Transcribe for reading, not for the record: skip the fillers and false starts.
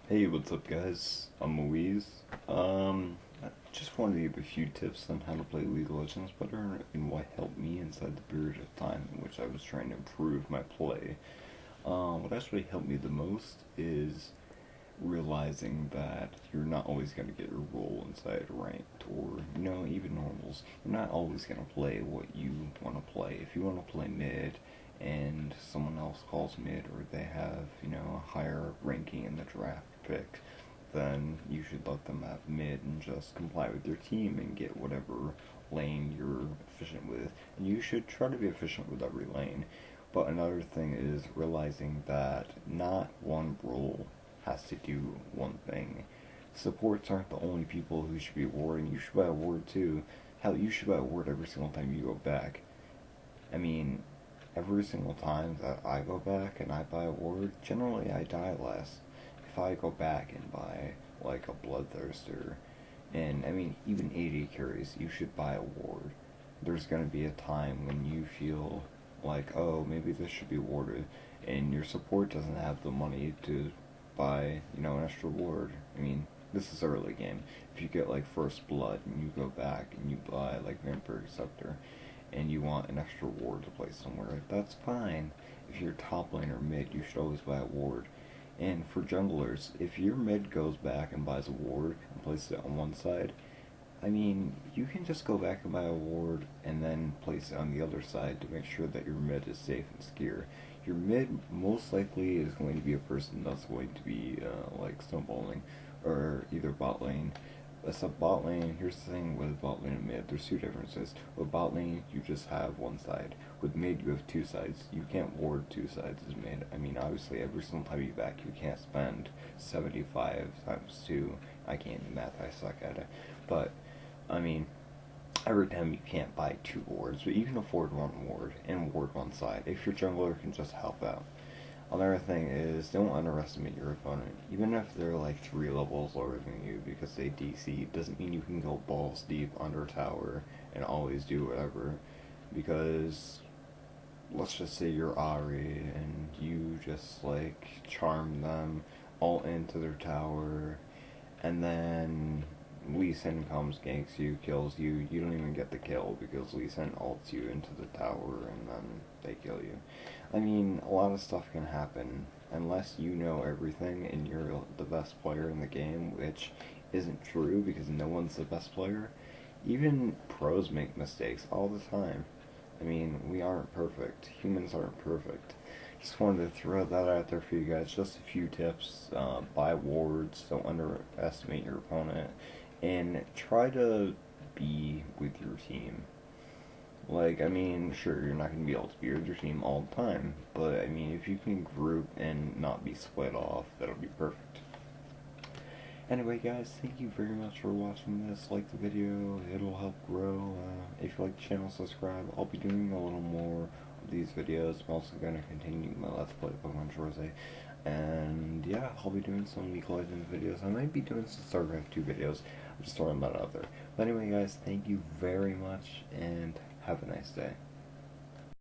Hey, what's up, guys? I'm Louise. I just wanted to give a few tips on how to play League of Legends better and what helped me inside the period of time in which I was trying to improve my play. What actually helped me the most is realizing that you're not always going to get your role inside ranked or, even normals. You're not always going to play what you want to play. If you want to play mid and someone else calls mid or they have, a higher ranking in the draft pick, then you should let them have mid and just comply with your team and get whatever lane you're efficient with. And you should try to be efficient with every lane. But another thing is realizing that not one role has to do one thing. Supports aren't the only people who should be awarding. You should buy a ward too. Hell, you should buy a ward every single time you go back. I mean, every single time that I go back and I buy a ward, generally I die less. If I go back and buy like a Bloodthirster, and I mean even AD carries, you should buy a ward. There's gonna be a time when you feel like, oh, maybe this should be warded, and your support doesn't have the money to buy, an extra ward. I mean, this is early game. If you get like first blood and you go back and you buy like Vampire Scepter and you want an extra ward to place somewhere, that's fine. If you're top lane or mid, you should always buy a ward. And for junglers, if your mid goes back and buys a ward and places it on one side, I mean, you can just go back and buy a ward and then place it on the other side to make sure that your mid is safe and secure. Your mid most likely is going to be a person that's going to be like snowballing or either bot lane. Except bot lane, here's the thing with bot lane and mid, there's two differences. With bot lane, you just have one side. With mid, you have two sides. You can't ward two sides as mid. I mean, obviously, every single time you back, you can't spend 75 times 2. I can't do math, I suck at it. But I mean, every time you can't buy two wards, but you can afford one ward and ward one side if your jungler can just help out. Another thing is, don't underestimate your opponent. Even if they're like 3 levels lower than you because they DC, doesn't mean you can go balls deep under tower and always do whatever. Because let's just say you're Ari and you just like charm them all into their tower, and then Lee Sin comes, ganks you, kills you. You don't even get the kill because Lee Sin ults you into the tower and then they kill you. I mean, a lot of stuff can happen unless you know everything and you're the best player in the game, which isn't true because no one's the best player. Even pros make mistakes all the time. I mean, we aren't perfect. Humans aren't perfect. Just wanted to throw that out there for you guys. Just a few tips. Buy wards. Don't underestimate your opponent. And try to be with your team. Like, I mean, sure, you're not going to be able to be with your team all the time. But, I mean, if you can group and not be split off, that'll be perfect. Anyway, guys, thank you very much for watching this. Like the video, it'll help grow. If you like the channel, subscribe. I'll be doing a little more of these videos. I'm also going to continue my Let's Play Pokemon Rose. And yeah, I'll be doing some League of Legends videos. I might be doing some StarCraft 2 videos. I'm just throwing that out there. But anyway, guys, thank you very much, and have a nice day.